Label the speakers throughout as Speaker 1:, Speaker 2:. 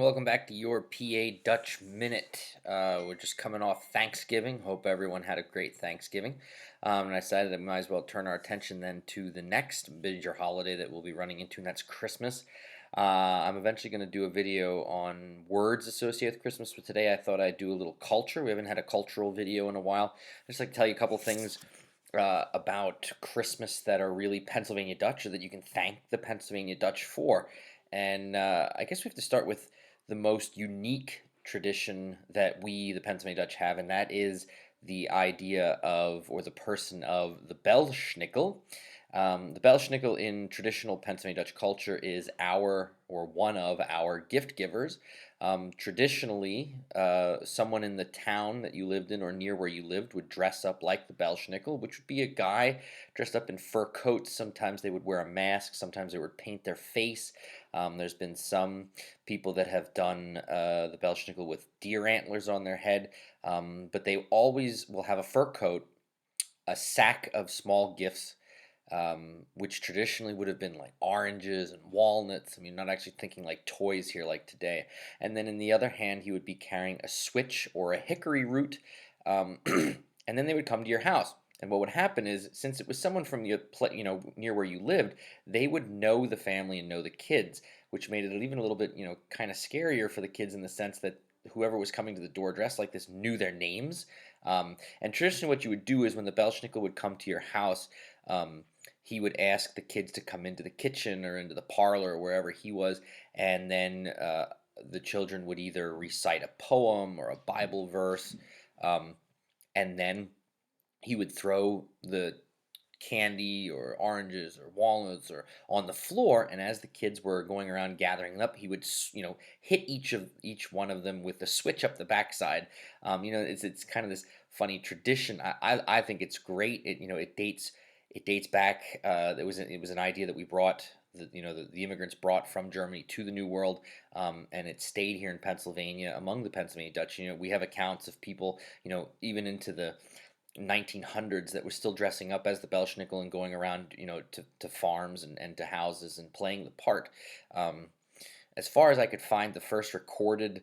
Speaker 1: welcome back to your PA Dutch Minute. We're just coming off Thanksgiving. Hope everyone had a great Thanksgiving. And I decided I might as well turn our attention then to the next major holiday that we'll be running into, and that's Christmas. I'm eventually going to do a video on words associated with Christmas, but today I thought I'd do a little culture. We haven't had a cultural video in a while. I'd just like to tell you a couple things about Christmas that are really Pennsylvania Dutch, or that you can thank the Pennsylvania Dutch for. And I guess we have to start with the most unique tradition that we, the Pennsylvania Dutch, have, and that is the idea of, or the person of, the Belsnickel. The Belsnickel in traditional Pennsylvania Dutch culture is our, or one of our, gift givers. Traditionally, someone in the town that you lived in or near where you lived would dress up like the Belsnickel, which would be a guy dressed up in fur coats. Sometimes they would wear a mask, sometimes they would paint their face. There's been some people that have done the Belsnickel with deer antlers on their head, but they always will have a fur coat, a sack of small gifts, which traditionally would have been like oranges and walnuts. I mean, not actually thinking like toys here like today. And then in the other hand, he would be carrying a switch or a hickory root, and then they would come to your house. And what would happen is, since it was someone from your, near where you lived, they would know the family and know the kids, which made it even a little bit, kind of scarier for the kids in the sense that whoever was coming to the door dressed like this knew their names. And traditionally, what you would do is when the Belschnickel would come to your house, he would ask the kids to come into the kitchen or into the parlor or wherever he was, and then the children would either recite a poem or a Bible verse, and then he would throw the candy or oranges or walnuts or on the floor, and as the kids were going around gathering them up, he would hit each one of them with the switch up the backside. It's kind of this funny tradition. I think it's great. It dates back. It was an idea that we brought, the immigrants brought from Germany to the New World, and it stayed here in Pennsylvania among the Pennsylvania Dutch. We have accounts of people, even into the 1900s, that were still dressing up as the Belschnickel and going around, to farms and to houses and playing the part. As far as I could find, the first recorded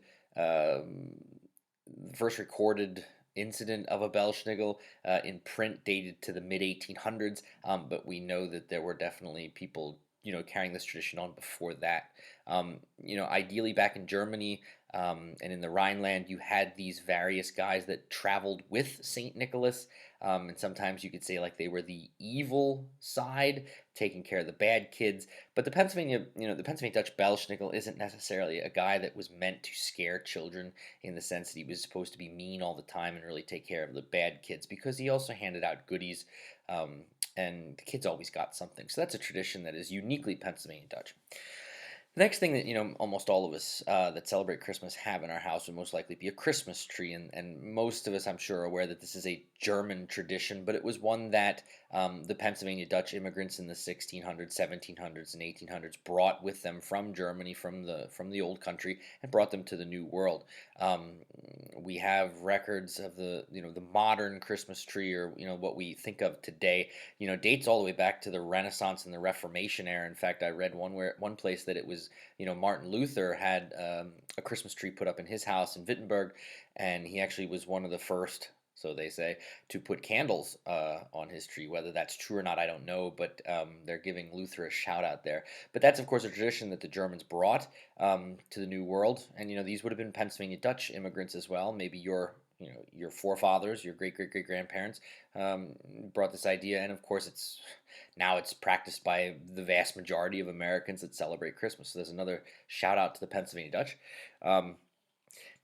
Speaker 1: incident of a Belschnickel in print dated to the mid 1800s, but we know that there were definitely people carrying this tradition on before that. Ideally back in Germany, and in the Rhineland, you had these various guys that traveled with Saint Nicholas, and sometimes you could say like they were the evil side, taking care of the bad kids. But the Pennsylvania Dutch Belschnickel isn't necessarily a guy that was meant to scare children in the sense that he was supposed to be mean all the time and really take care of the bad kids, because he also handed out goodies, and the kids always got something. So that's a tradition that is uniquely Pennsylvania Dutch. The next thing that almost all of us that celebrate Christmas have in our house would most likely be a Christmas tree, and most of us, I'm sure, are aware that this is a German tradition, but it was one that the Pennsylvania Dutch immigrants in the 1600s, 1700s, and 1800s brought with them from Germany, from the old country, and brought them to the New World. We have records of the modern Christmas tree, or what we think of today, dates all the way back to the Renaissance and the Reformation era. In fact, I read one place that it was, Martin Luther had a Christmas tree put up in his house in Wittenberg, and he actually was one of the first, so they say, to put candles on his tree. Whether that's true or not, I don't know, but they're giving Luther a shout out there. But that's, of course, a tradition that the Germans brought to the New World, and these would have been Pennsylvania Dutch immigrants as well. Maybe your forefathers, your great great great grandparents brought this idea, and of course it's practiced by the vast majority of Americans that celebrate Christmas. So there's another shout out to the Pennsylvania Dutch.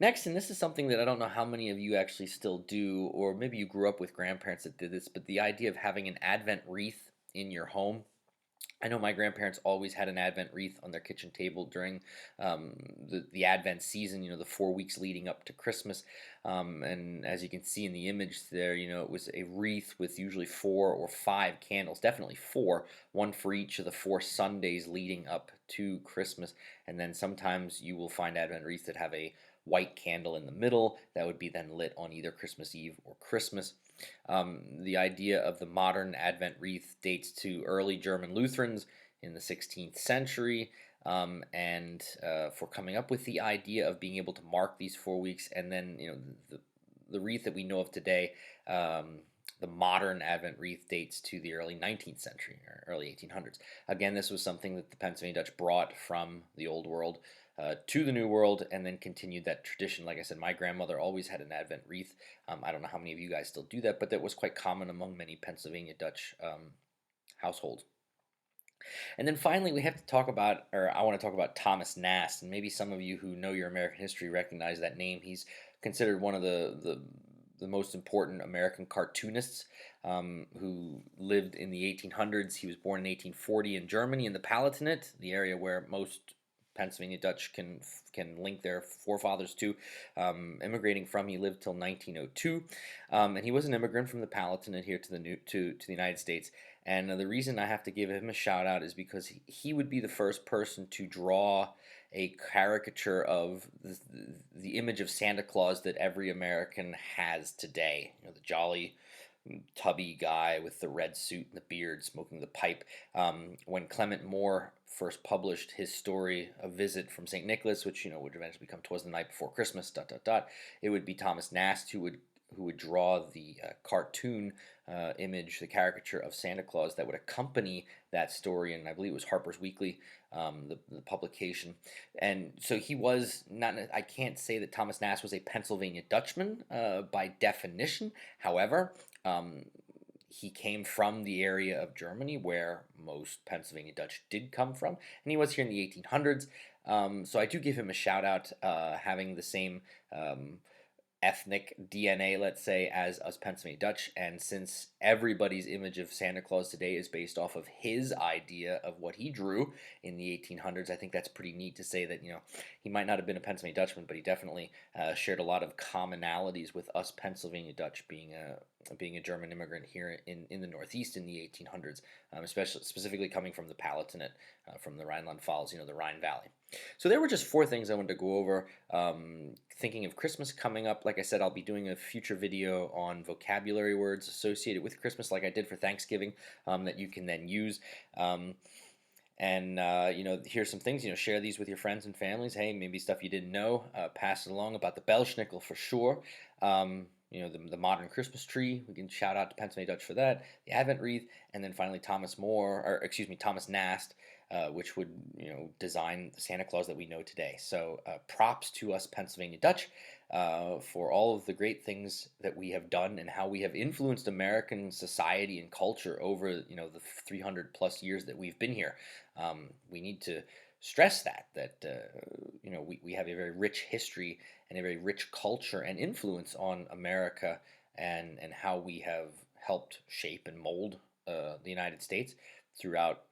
Speaker 1: Next, and this is something that I don't know how many of you actually still do, or maybe you grew up with grandparents that did this, but the idea of having an Advent wreath in your home. I know my grandparents always had an Advent wreath on their kitchen table during the Advent season, the 4 weeks leading up to Christmas. And as you can see in the image there, it was a wreath with usually 4 or 5 candles, definitely 4, one for each of the 4 Sundays leading up to Christmas. And then sometimes you will find Advent wreaths that have a white candle in the middle that would be then lit on either Christmas Eve or Christmas. The idea of the modern Advent wreath dates to early German Lutherans in the 16th century. and for coming up with the idea of being able to mark these 4 weeks, and then the wreath that we know of today. The modern Advent wreath dates to the early 19th century or early 1800s. Again, this was something that the Pennsylvania Dutch brought from the Old World to the New World, and then continued that tradition. Like I said, my grandmother always had an Advent wreath. I don't know how many of you guys still do that, but that was quite common among many Pennsylvania Dutch households. And then finally, we have to talk about, or I want to talk about Thomas Nast. And maybe some of you who know your American history recognize that name. He's considered one of the most important American cartoonists who lived in the 1800s. He was born in 1840 in Germany, in the Palatinate, the area where most Pennsylvania Dutch can link their forefathers to, immigrating from. He lived till 1902, and he was an immigrant from the Palatinate here to the United States. And the reason I have to give him a shout out is because he would be the first person to draw a caricature of the image of Santa Claus that every American has today. The jolly, tubby guy with the red suit and the beard, smoking the pipe. When Clement Moore first published his story, A Visit from St. Nicholas, which would eventually become 'Twas the Night Before Christmas. ... It would be Thomas Nast who would draw the cartoon image, the caricature of Santa Claus that would accompany that story, and I believe it was Harper's Weekly, the publication. And so he was not. I can't say that Thomas Nast was a Pennsylvania Dutchman by definition. However, he came from the area of Germany where most Pennsylvania Dutch did come from, and he was here in the 1800s. So I do give him a shout out, having the same ethnic DNA, let's say, as us Pennsylvania Dutch. And since everybody's image of Santa Claus today is based off of his idea of what he drew in the 1800s, I think that's pretty neat to say that, he might not have been a Pennsylvania Dutchman, but he definitely shared a lot of commonalities with us Pennsylvania Dutch, being a German immigrant here in the Northeast in the 1800s, especially specifically coming from the Palatinate, from the Rhineland-Pfalz, the Rhine Valley. So there were just 4 things I wanted to go over. Thinking of Christmas coming up, like I said, I'll be doing a future video on vocabulary words associated with Christmas, like I did for Thanksgiving, that you can then use. Here's some things, share these with your friends and families. Hey, maybe stuff you didn't know, pass it along about the Belsnickel for sure. The modern Christmas tree, we can shout out to Pennsylvania Dutch for that, the Advent wreath, and then finally Thomas Nast, which would design the Santa Claus that we know today. So props to us Pennsylvania Dutch for all of the great things that we have done and how we have influenced American society and culture over the 300 plus years that we've been here. We need to stress that we have a very rich history and a very rich culture and influence on America, and how we have helped shape and mold the United States throughout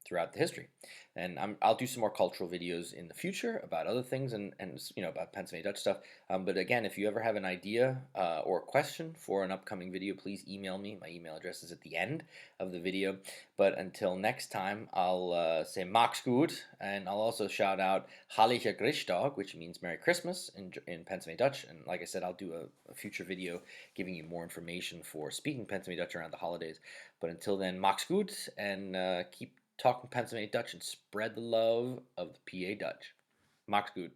Speaker 1: the history. And I'll do some more cultural videos in the future about other things and about Pennsylvania Dutch stuff. But again, if you ever have an idea or a question for an upcoming video, please email me. My email address is at the end of the video. But until next time, I'll say Max gut, and I'll also shout out Heilige Christtag, which means Merry Christmas in Pennsylvania Dutch. And like I said, I'll do a future video giving you more information for speaking Pennsylvania Dutch around the holidays. But until then, Max gut, and keep talking Pennsylvania Dutch and spread the love of the PA Dutch. Max gut.